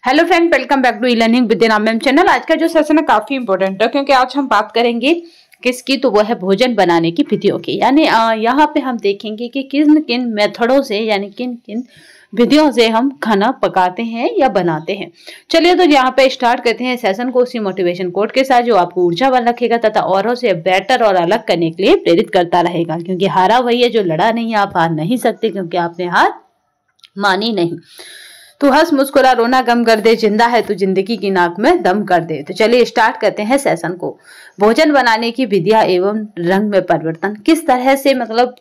Hello friend, welcome back to e learning with ma'am channel. आज का जो session है काफी इंपॉर्टेंट है क्योंकि आज हम बात करेंगे किसकी, तो वो है भोजन बनाने की विधियों की। यानी यहाँ पे हम देखेंगे कि किन किन मेथडों से यानी किन किन विधियों से हम खाना पकाते हैं या बनाते हैं। चलिए तो यहाँ पे स्टार्ट करते हैं सेशन को उसी मोटिवेशन कोट के साथ जो आपको ऊर्जावान रखेगा तथा औरों से बेटर और अलग करने के लिए प्रेरित करता रहेगा। क्योंकि हारा वही है जो लड़ा नहीं, आप हार नहीं सकते क्योंकि आपने हार मानी नहीं। तू हंस मुस्कुरा रोना गम कर दे, जिंदा है तो जिंदगी की नाक में दम कर दे। तो चलिए स्टार्ट करते हैं सेशन को। भोजन बनाने की विधियां एवं रंग में परिवर्तन। किस तरह से मतलब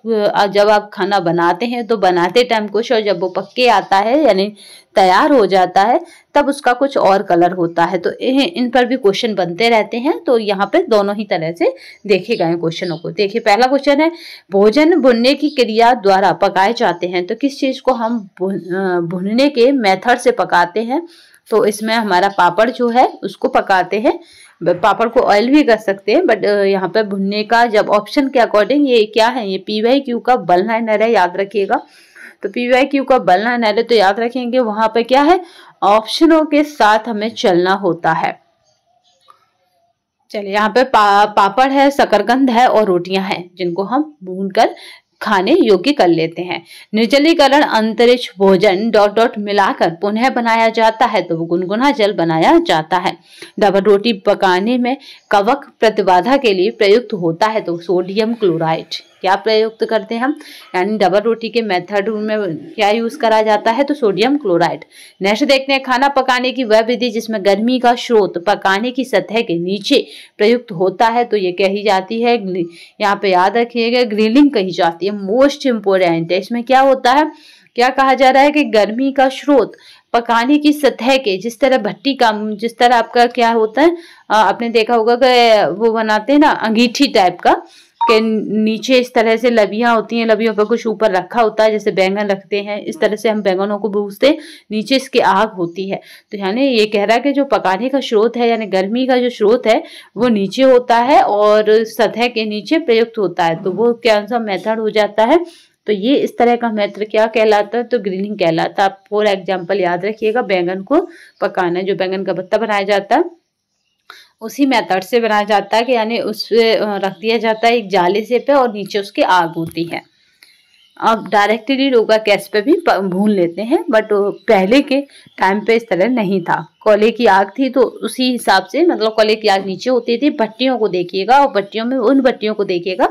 जब आप खाना बनाते हैं तो बनाते टाइम कुछ और जब वो पक के आता है यानी तैयार हो जाता है तब उसका कुछ और कलर होता है। तो इन पर भी क्वेश्चन बनते रहते हैं। तो यहाँ पे दोनों ही तरह से देखे गए क्वेश्चनों को। देखिए पहला क्वेश्चन है, भोजन भुनने की क्रिया द्वारा पकाए जाते हैं। तो किस चीज को हम भुनने के मेथड से पकाते हैं? तो इसमें हमारा पापड़ जो है उसको पकाते हैं। पापड़ को ऑयल भी कर सकते हैं बट यहाँ पे भुनने का जब ऑप्शन के अकॉर्डिंग ये क्या है, ये PYQ का बल लाइनर है, याद रखिएगा। तो PYQ का बल लाइनर है तो याद रखेंगे वहां पे क्या है, ऑप्शनों के साथ हमें चलना होता है। चलिए यहाँ पे पापड़ है, शकरकंद है और रोटियां हैं जिनको हम भूनकर खाने योग्य कर लेते हैं। निर्जलीकरण अंतरिक्ष भोजन डॉट डॉट मिलाकर पुनः बनाया जाता है तो वो गुनगुना जल बनाया जाता है। डबल रोटी पकाने में कवक प्रतिबाधा के लिए प्रयुक्त होता है तो सोडियम क्लोराइड। क्या प्रयुक्त करते हैं हम, यानी डबल रोटी के मेथड में क्या यूज करा जाता है तो सोडियम क्लोराइड। नेक्स्ट देखते हैं, खाना पकाने की वह विधि जिसमें गर्मी का स्रोत पकाने की सतह के नीचे प्रयुक्त होता है तो ये कही जाती है, यहाँ पे याद रखिएगा, ग्रिलिंग कही जाती है। मोस्ट इंपोर्टेंट है, इसमें क्या होता है, क्या कहा जा रहा है कि गर्मी का स्रोत पकाने की सतह के, जिस तरह भट्टी का, जिस तरह आपका क्या होता है, आपने देखा होगा कि वो बनाते हैं ना अंगीठी टाइप का, के नीचे इस तरह से लबियां होती हैं, लबियों पर कुछ ऊपर रखा होता है, जैसे बैंगन रखते हैं, इस तरह से हम बैंगनों को भूनते हैं, नीचे इसकी आग होती है। तो यानी ये कह रहा है कि जो पकाने का स्रोत है यानी गर्मी का जो स्रोत है वो नीचे होता है और सतह के नीचे प्रयुक्त होता है। तो वो क्या सा मेथड हो जाता है, तो ये इस तरह का मेथड क्या कहलाता है तो ग्रिलिंग कहलाता है। आप फॉर एग्जाम्पल याद रखिएगा, बैंगन को पकाना, जो बैंगन का भत्ता बनाया जाता है उसी मेथड से बनाया जाता है कि यानी उस रख दिया जाता है एक जाली से पे और नीचे उसकी आग होती है। अब डायरेक्टली लोग गैस पे भी भून लेते हैं बट पहले के टाइम पे इस तरह नहीं था। कोयले की आग थी तो उसी हिसाब से, मतलब कोयले की आग नीचे होती थी। भट्टियों को देखिएगा और भट्टियों में उन भट्टियों को देखिएगा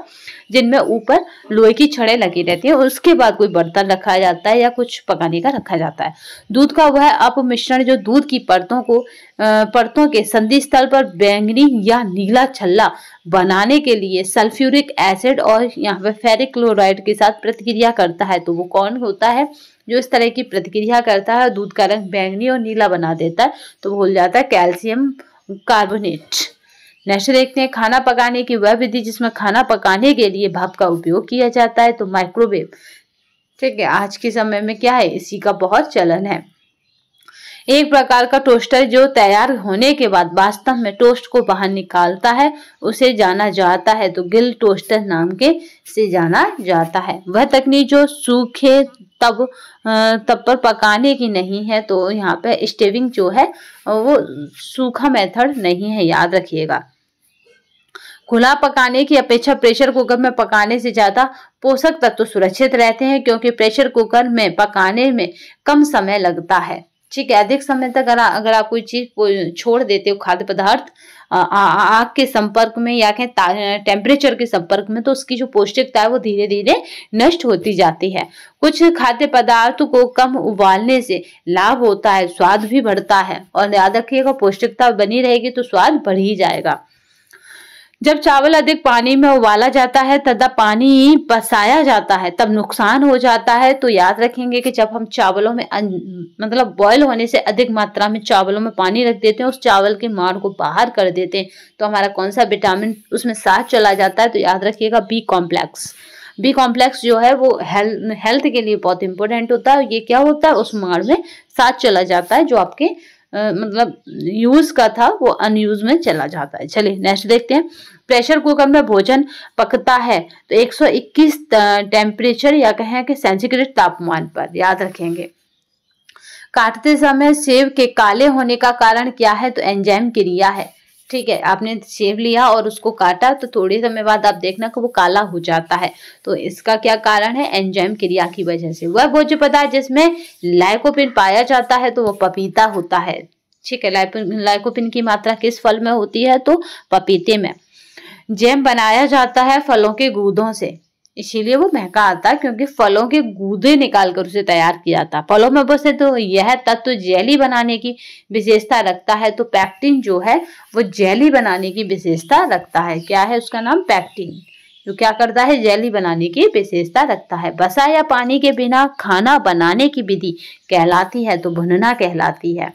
जिनमें ऊपर लोहे की छड़ें लगी रहती है। उसके बाद कोई बर्तन रखा जाता है या कुछ पकाने का रखा जाता है। दूध का वह अपमिश्रण जो दूध की परतों के संधि स्थल पर बैंगनी या नीला छल्ला बनाने के लिए सल्फ्यूरिक एसिड और यहाँ पे फेरिक क्लोराइड के साथ प्रतिक्रिया करता है। तो वो कौन होता है जो इस तरह की प्रतिक्रिया करता है, दूध का रंग बैंगनी और नीला बना देता है, तो वो हो जाता है कैल्शियम कार्बोनेट। नेक्स्ट देखते हैं, खाना पकाने की वह विधि जिसमें खाना पकाने के लिए भाप का उपयोग किया जाता है तो माइक्रोवेव। ठीक है, आज के समय में क्या है, इसी का बहुत चलन है। एक प्रकार का टोस्टर जो तैयार होने के बाद वास्तव में टोस्ट को बाहर निकालता है उसे जाना जाता है तो गिल टोस्टर नाम के से जाना जाता है। वह तकनीक जो सूखे तब पर पकाने की नहीं है तो यहाँ पे स्टेविंग जो है वो सूखा मेथड नहीं है, याद रखिएगा। खुला पकाने की अपेक्षा प्रेशर कुकर में पकाने से ज्यादा पोषक तत्व सुरक्षित रहते हैं क्योंकि प्रेशर कुकर में पकाने में कम समय लगता है। ठीक है, अधिक समय तक अगर आप कोई चीज छोड़ देते हो, खाद्य पदार्थ आग के संपर्क में या कहें टेम्परेचर के संपर्क में, तो उसकी जो पौष्टिकता है वो धीरे धीरे नष्ट होती जाती है। कुछ खाद्य पदार्थ को कम उबालने से लाभ होता है, स्वाद भी बढ़ता है और याद रखिएगा पौष्टिकता बनी रहेगी तो स्वाद बढ़ ही जाएगा। जब चावल अधिक पानी में उबाला जाता है तथा पानी पसाया जाता है तब नुकसान हो जाता है। तो याद रखेंगे कि जब हम चावलों में मतलब बॉयल होने से अधिक मात्रा में चावलों में पानी रख देते हैं, उस चावल के माड़ को बाहर कर देते हैं तो हमारा कौन सा विटामिन उसमें साथ चला जाता है तो याद रखिएगा बी कॉम्प्लेक्स। बी कॉम्प्लेक्स जो है वो हेल्थ के लिए बहुत इंपॉर्टेंट होता है। ये क्या होता है, उस माड़ में साथ चला जाता है, जो आपके मतलब यूज का था वो अनयूज में चला जाता है। चलिए नेक्स्ट देखते हैं, प्रेशर कुकर में भोजन पकता है तो 121 टेम्परेचर या कहें कि सेंटीग्रेड तापमान पर, याद रखेंगे। काटते समय सेब के काले होने का कारण क्या है? तो एंजाइम क्रिया है। ठीक है, आपने सेब लिया और उसको काटा तो थोड़े समय बाद आप देखना कि वो काला हो जाता है, तो इसका क्या कारण है? एंजाइम क्रिया की वजह से। वह भोज्य पदार्थ जिसमें लाइकोपिन पाया जाता है तो वो पपीता होता है। ठीक है, लाइकोपिन की मात्रा किस फल में होती है? तो पपीते में। जैम बनाया जाता है फलों के गूदों से, इसीलिए वो महका आता है क्योंकि फलों के गूदे निकालकर उसे तैयार किया जाता है। फलों में बसे तो यह तत्व जेली बनाने की विशेषता रखता है। तो पैक्टिन जो है वो जेली बनाने की विशेषता रखता है। क्या है उसका नाम? पैक्टिन, जो क्या करता है? जेली बनाने की विशेषता रखता है। वसा या पानी के बिना खाना बनाने की विधि कहलाती है, तो भुनना कहलाती है।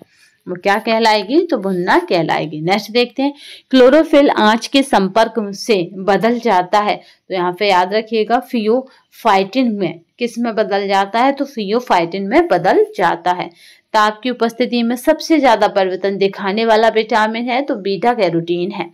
वो क्या कहलाएगी? तो भुनना कहलाएगी। नेक्स्ट देखते हैं, क्लोरोफिल आंच के संपर्क से बदल जाता है, तो यहाँ पे याद रखिएगा फियोफाइटिन में किस में बदल जाता है? तो फियोफाइटिन में बदल जाता है। ताप की उपस्थिति में सबसे ज्यादा परिवर्तन दिखाने वाला विटामिन है, तो बीटा कैरोटीन है।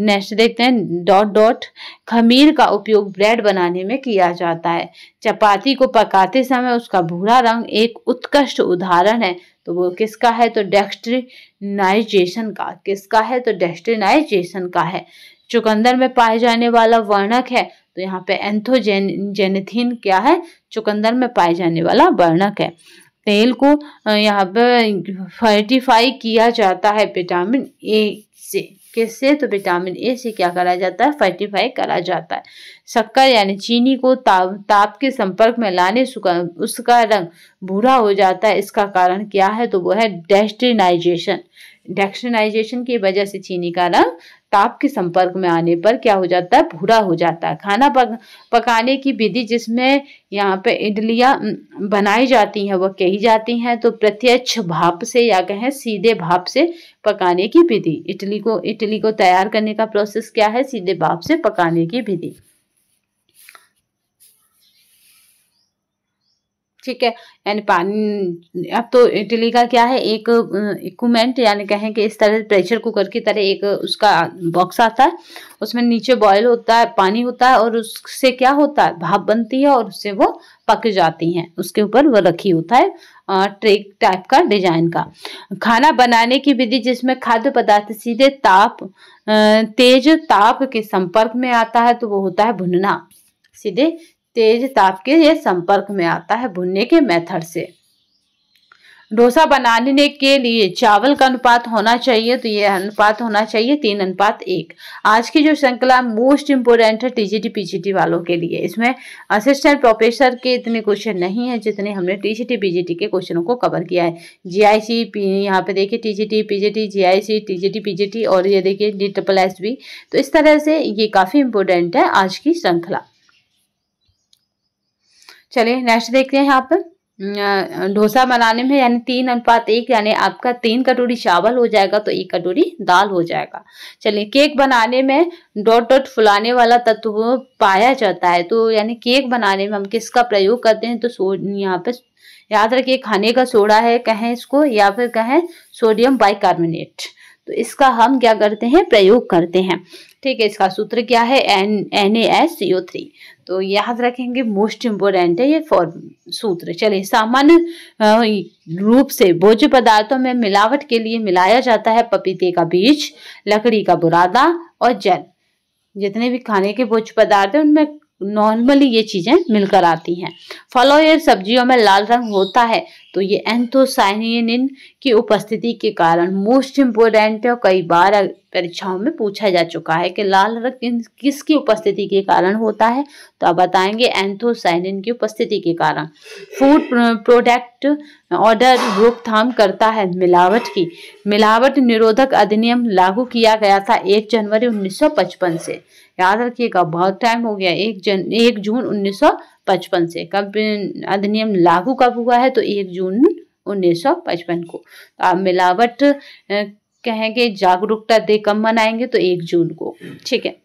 नेक्स्ट देखते हैं, डॉट डॉट खमीर का उपयोग ब्रेड बनाने में किया जाता है। चपाती को पकाते समय उसका भूरा रंग एक उत्कृष्ट उदाहरण है, तो वो किसका है? तो डेक्स्ट्रिनाइजेशन का। किसका है? तो डेक्स्ट्रिनाइजेशन का है। चुकंदर में पाए जाने वाला वर्णक है, तो यहाँ पे एंथोजेनेथिन क्या है? चुकंदर में पाए जाने वाला वर्णक है। तेल को यहाँ पे फर्टिफाई किया जाता है विटामिन ए से। किससे? तो विटामिन ए से क्या करा जाता है? फर्टिफाई करा जाता है। शक्कर यानी चीनी को ताप के संपर्क में लाने से उसका रंग भूरा हो जाता है। इसका कारण क्या है? तो वो है डेक्स्ट्रिनाइजेशन। डेक्स्ट्रिनाइजेशन की वजह से चीनी का रंग ताप के संपर्क में आने पर क्या हो जाता है? भूरा हो जाता है। खाना पकाने की विधि जिसमें यहाँ पे इडलियां बनाई जाती हैं, वह कही जाती हैं, तो प्रत्यक्ष भाप से या कहें सीधे भाप से पकाने की विधि। इडली को तैयार करने का प्रोसेस क्या है? सीधे भाप से पकाने की विधि। ठीक है, यानी पानी। अब तो इडली का क्या है? एक इक्विपमेंट, यानी कहें कि इस तरह प्रेशर कुकर की तरह एक उसका बॉक्स आता है, उसमें नीचे बॉयल होता है, पानी होता है, और उससे क्या होता है? भाप बनती है और उससे वो पक जाती हैं। उसके ऊपर वो रखी होता है ट्रे टाइप का डिजाइन का। खाना बनाने की विधि जिसमें खाद्य पदार्थ सीधे तेज ताप के संपर्क में आता है, तो वो होता है भुनना। सीधे तेज ताप के ये संपर्क में आता है भुनने के मेथड से। डोसा बनाने के लिए चावल का अनुपात होना चाहिए, तो ये अनुपात होना चाहिए 3:1। आज की जो श्रृंखला मोस्ट इम्पोर्टेंट है टीजीटी पीजीटी वालों के लिए। इसमें असिस्टेंट प्रोफेसर के इतने क्वेश्चन नहीं है जितने हमने टीजीटी पीजीटी के क्वेश्चनों को कवर किया है। जीआईसी, यहाँ पे देखिए TGT PGT, GIC, TGT PGT, और ये देखिए DSSB। तो इस तरह से ये काफी इम्पोर्टेंट है आज की श्रृंखला। चलिए नेक्स्ट देखते हैं। यहाँ पर डोसा बनाने में यानी 3:1, यानी आपका 3 कटोरी चावल हो जाएगा तो 1 कटोरी दाल हो जाएगा। चलिए, केक बनाने में डॉट डॉट फुलाने वाला तत्व पाया जाता है, तो यानी केक बनाने में हम किसका प्रयोग करते हैं? तो यहाँ पे याद रखिए खाने का सोडा है, कहें इसको, या फिर कहें सोडियम बाइकार्बोनेट। तो इसका हम क्या करते हैं? प्रयोग करते हैं। ठीक है, इसका सूत्र क्या है? NaSCO3। तो याद रखेंगे, मोस्ट इम्पोर्टेंट है ये सूत्र। चलिए, सामान्य रूप से भोज्य पदार्थों में मिलावट के लिए मिलाया जाता है पपीते का बीज, लकड़ी का बुरादा और जल। जितने भी खाने के भोज्य पदार्थ हैं उनमें नॉर्मली ये चीजें मिलकर आती हैं। फलों या सब्जियों में लाल रंग होता है, तो ये एंथोसायनिन की उपस्थिति के कारण मोस्ट इम्पोर्टेंट है। और कई बार परीक्षाओं में पूछा जा चुका है कि लाल रंग किसकी उपस्थिति के कारण होता है, तो आप बताएंगे एंथोसायनिन की उपस्थिति के कारण। फूड प्रोडक्ट ऑर्डर रोकथाम करता है मिलावट की। मिलावट निरोधक अधिनियम लागू किया गया था 1 जनवरी 1955 से। याद रखिएगा, बहुत टाइम हो गया, 1 जून 1955 से। कब अधिनियम लागू कब हुआ है? तो 1 जून 1955 को। तो आप मिलावट कहेंगे जागरूकता डे कब मनाएंगे? तो 1 जून को। ठीक है,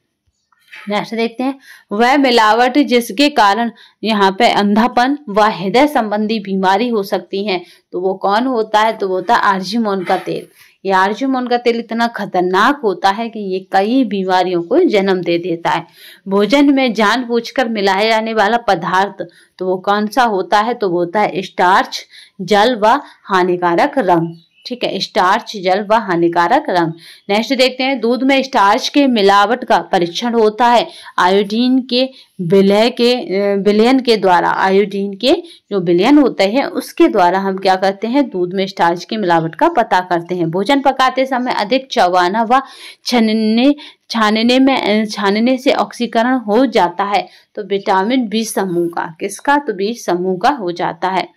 नेक्स्ट देखते हैं। वह मिलावट जिसके कारण यहाँ पे अंधापन व हृदय संबंधी बीमारी हो सकती है, तो वो कौन होता है? तो वो होता है आर्जिमोन का तेल। ये आर्जुमोन का तेल इतना खतरनाक होता है कि ये कई बीमारियों को जन्म दे देता है। भोजन में जानबूझकर मिलाया जाने वाला पदार्थ तो वो कौन सा होता है? तो वो होता है स्टार्च, जल व हानिकारक रंग। ठीक है, स्टार्च, जल व हानिकारक रंग। नेक्स्ट देखते हैं, दूध में स्टार्च के मिलावट का परीक्षण होता है आयोडीन के विलयन के द्वारा। आयोडीन के जो विलयन होते हैं उसके द्वारा हम क्या करते हैं? दूध में स्टार्च की मिलावट का पता करते हैं। भोजन पकाते समय अधिक चबाना व छानने से ऑक्सीकरण हो जाता है तो विटामिन बी समूह का, किसका? तो बी समूह का हो जाता है।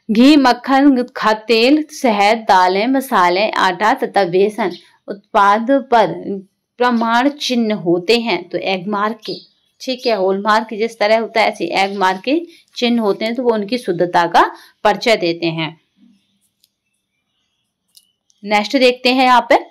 घी, मक्खन, तेल, शहद, दालें, मसाले, आटा तथा बेसन उत्पाद पर प्रमाण चिन्ह होते हैं तो एग मार्क के। ठीक है, होल मार्क जिस तरह होता है ऐसे एग मार्क के चिन्ह होते हैं तो वो उनकी शुद्धता का परिचय देते हैं। नेक्स्ट देखते हैं यहाँ पे,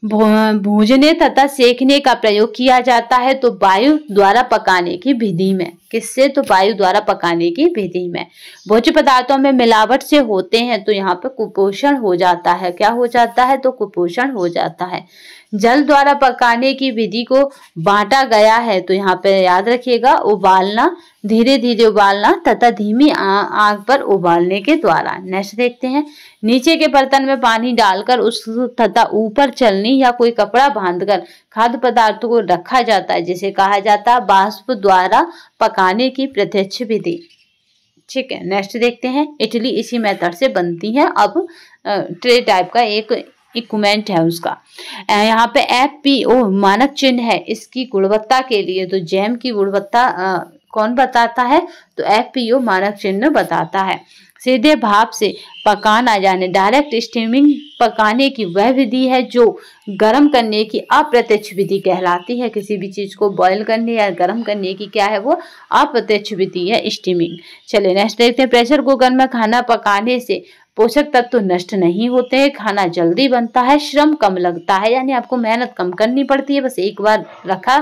भूनने तथा सेकने का प्रयोग किया जाता है तो वायु द्वारा पकाने की विधि में। किससे? तो वायु द्वारा पकाने की विधि में। भोज्य पदार्थों में मिलावट से होते हैं तो यहाँ पे कुपोषण हो जाता है। क्या हो जाता है? तो कुपोषण हो जाता है। जल द्वारा पकाने की विधि को बांटा गया है तो यहाँ पे याद रखिएगा, उबालना, धीरे धीरे उबालना तथा धीमी आग पर उबालने के द्वारा। नेक्स्ट देखते हैं, नीचे के बर्तन में पानी डालकर उस तथा ऊपर चलनी या कोई कपड़ा बांधकर खाद्य पदार्थों को रखा जाता है जिसे कहा जाता है वाष्प द्वारा पकाने की प्रत्यक्ष विधि। ठीक है, नेक्स्ट देखते हैं, इडली इसी मेथड से बनती है। अब ट्रे टाइप का एक इक्विपमेंट है उसका। यहाँ पे FPO मानक चिन्ह है इसकी गुणवत्ता के लिए। तो जैम की गुणवत्ता कौन बताता है? तो FPO मानक चिन्ह बताता है। सीधे भाप से पकाना जाने डायरेक्ट स्टीमिंग पकाने की वह विधि है जो गर्म करने की अप्रत्यक्ष विधि कहलाती है। किसी भी चीज को बॉईल करने या गर्म करने की क्या है? वो अप्रत्यक्ष विधि है, स्टीमिंग। चलिए नेक्स्ट देखते हैं, प्रेशर कुकर में खाना पकाने से पोषक तत्व नष्ट नहीं होते हैं, खाना जल्दी बनता है, श्रम कम लगता है, यानी आपको मेहनत कम करनी पड़ती है। बस एक बार रखा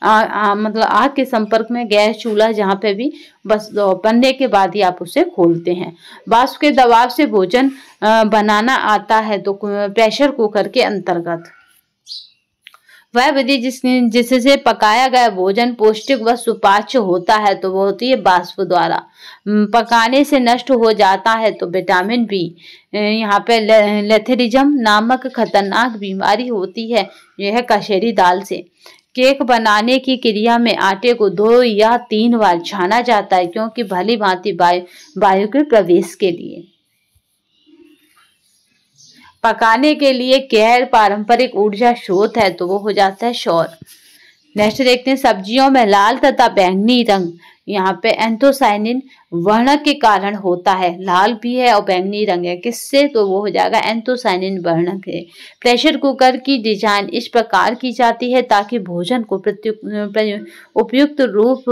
मतलब आग के संपर्क में, गैस, चूल्हा जहाँ पे भी, बस बनने के बाद ही आप उसे खोलते हैं। वाष्प के दबाव से भोजन बनाना आता है तो प्रेशर कुकर के अंतर्गत। वह विधि जिससे पकाया गया भोजन पौष्टिक व सुपाच्य होता है तो वो होती है वाष्प द्वारा। पकाने से नष्ट हो जाता है तो विटामिन बी। यहाँ पे लेथेरिज्म नामक खतरनाक बीमारी होती है, यह है कसेरी दाल से। केक बनाने की क्रिया में आटे को 2 या 3 बार छाना जाता है क्योंकि भली भांति वायु के प्रवेश के लिए। पकाने के लिए गैर पारंपरिक ऊर्जा स्रोत है तो वो हो जाता है सौर। नेक्स्ट देखते हैं, सब्जियों में लाल तथा बैंगनी रंग यहाँ पे एंथोसायनिन वर्णक के कारण होता है। लाल भी है और बैंगनी रंग है, किससे? तो वो हो जाएगा एंथोसायनिन वर्णक है। प्रेशर कुकर की डिजाइन इस प्रकार की जाती है ताकि भोजन को उपयुक्त रूप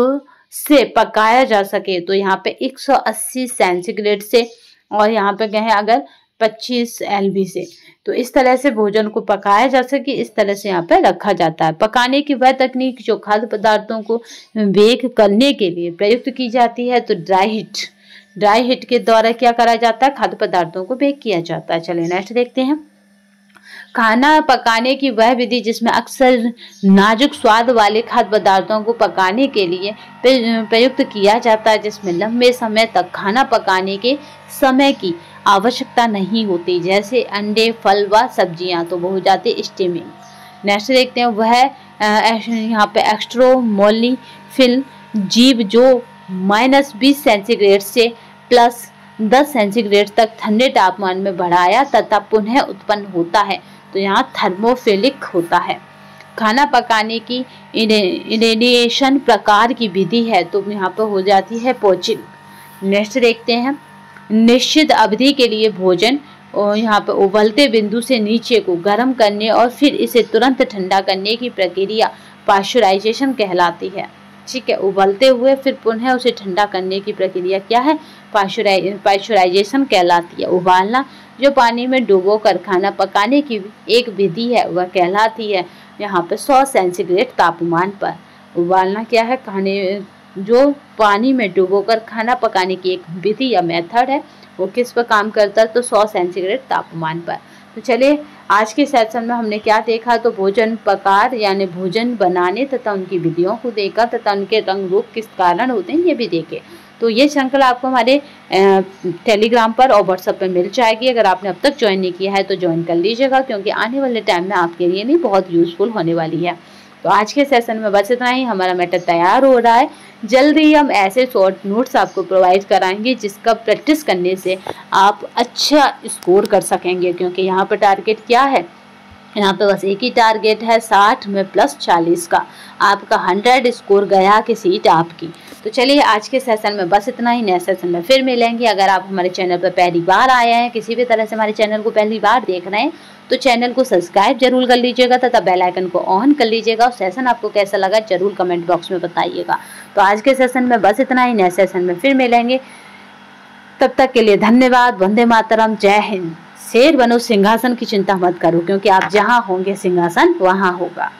से पकाया जा सके। तो यहाँ पे 180 सेंटीग्रेड से और यहाँ पे कहें अगर 25 LB से, तो इस तरह से भोजन को पकाया जा सके, इस तरह से यहाँ पे रखा जाता है। पकाने की वह तकनीक जो खाद्य पदार्थों को बेक करने के लिए प्रयुक्त की जाती है तो ड्राई हीट के द्वारा क्या करा जाता है? खाद्य पदार्थों को बेक किया जाता है। चलिए नेक्स्ट देखते हैं, खाना पकाने की वह विधि जिसमें अक्सर नाजुक स्वाद वाले खाद्य पदार्थों को पकाने के लिए प्रयुक्त किया जाता है, जिसमें लंबे समय तक खाना पकाने के समय की आवश्यकता नहीं होती, जैसे अंडे, फल व सब्जियां, तो वो हो जाती स्टीमिंग। नेक्स्ट देखते हैं, वह यहाँ पे एक्स्ट्रोमोलिफिल जीव जो -20 सेंटीग्रेड से +10 सेंटीग्रेड तक ठंडे तापमान में बढ़ाया तथा पुनः उत्पन्न होता है तो यहाँ थर्मोफिलिक होता है। खाना पकाने की इरेडिएशन प्रकार की विधि है तो यहाँ पर हो जाती है पोचिंग। नेक्स्ट देखते हैं, निश्चित अवधि के लिए भोजन और यहाँ पर उबलते बिंदु से नीचे को गर्म करने और फिर इसे तुरंत ठंडा करने की प्रक्रिया पाश्चराइजेशन कहलाती है। ठीक है, उबलते हुए फिर पुनः उसे ठंडा करने की प्रक्रिया क्या है? पाश्चराइजेशन कहलाती है। उबालना जो पानी में डुबोकर खाना पकाने की एक विधि है वह कहलाती है यहाँ पे 100 सेंटीग्रेड तापमान पर। उबालना क्या है? जो पानी में डुबोकर खाना पकाने की एक विधि या मेथड है वो किस पर काम करता है, तो 100 सेंटीग्रेड तापमान पर। तो चलिए आज के सेशन में हमने क्या देखा, तो भोजन प्रकार यानी भोजन बनाने तथा उनकी विधियों को देखा तथा उनके रंग रूप किस कारण होते हैं ये भी देखे। तो ये श्रृंखला आपको हमारे टेलीग्राम पर और व्हाट्सएप पर मिल जाएगी। अगर आपने अब तक ज्वाइन नहीं किया है तो ज्वाइन कर लीजिएगा, क्योंकि आने वाले टाइम में आपके लिए नहीं बहुत यूजफुल होने वाली है। तो आज के सेशन में बस इतना ही। हमारा मैटर तैयार हो रहा है, जल्दी ही हम ऐसे शॉर्ट नोट्स आपको प्रोवाइड कराएंगे जिसका प्रैक्टिस करने से आप अच्छा स्कोर कर सकेंगे। क्योंकि यहाँ पर टारगेट क्या है, यहाँ पे बस एक ही टारगेट है 60 में प्लस 40 का, आपका 100 स्कोर गया की सीट आपकी। तो चलिए आज के सेशन में बस इतना ही, नए सेशन में फिर मिलेंगे। अगर आप हमारे चैनल पर पहली बार आए हैं, किसी भी तरह से हमारे चैनल को पहली बार देख रहे हैं, तो चैनल को सब्सक्राइब जरूर कर लीजिएगा तथा बेल आइकन को ऑन कर लीजिएगा। और सेशन आपको कैसा लगा जरूर कमेंट बॉक्स में बताइएगा। तो आज के सेशन में बस इतना ही, नए सेशन में फिर मिलेंगे। तब तक के लिए धन्यवाद। वंदे मातरम, जय हिंद। शेर बनो सिंहासन की चिंता मत करो, क्योंकि आप जहाँ होंगे सिंहासन वहाँ होगा।